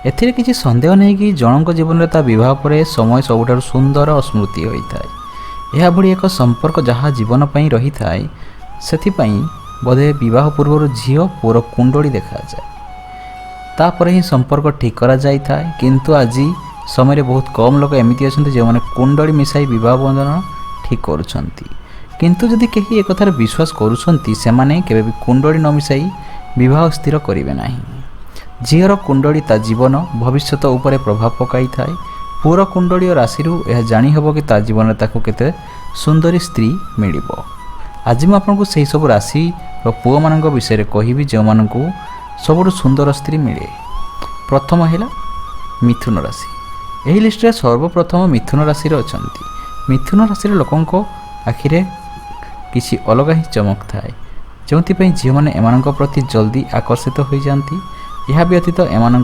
एथिरे किसी सन्देह नहीं कि जनक जीवन में ता विवाह पर समय सबुठार सुंदर और स्मृति होता है। यह भली एक संपर्क जहाँ जीवन पर रही थाए से बोधे विवाह पूर्व झील पुअर कुंडली देखा जाए तापर ही संपर्क ठीक करा जाई थाए। किंतु आज समय बहुत कम लोग एमती अच्छा जो मैंने कुंडली मिसाई विवाह बंधन ठीक करुँच किंतु जदि कहीं एक कथार विश्वास करुँच से कुंडली न मिसाई विवाह स्थिर करेंगे ना। झीर कुंडली ता जीवन भविष्यत उपर प्रभाव पकाई थाए। पुअर कुंडली और राशि यह जानी हब कि ता जीवन ताको केते सुंदरी स्त्री मिल। आज मैं आपको से सब राशि और पुओ मान विषय कहबी जो मान सबुठ सुंदर स्त्री मिले। प्रथम है मिथुन राशि। यही लिस्ट में सर्वप्रथम मिथुन राशि अच्छा। मिथुन राशि लोकों आखिरे किसी अलग ही चमक थाए जो झील मैंने एम प्रति जल्दी आकर्षित हो जाती। यह व्यतीत एम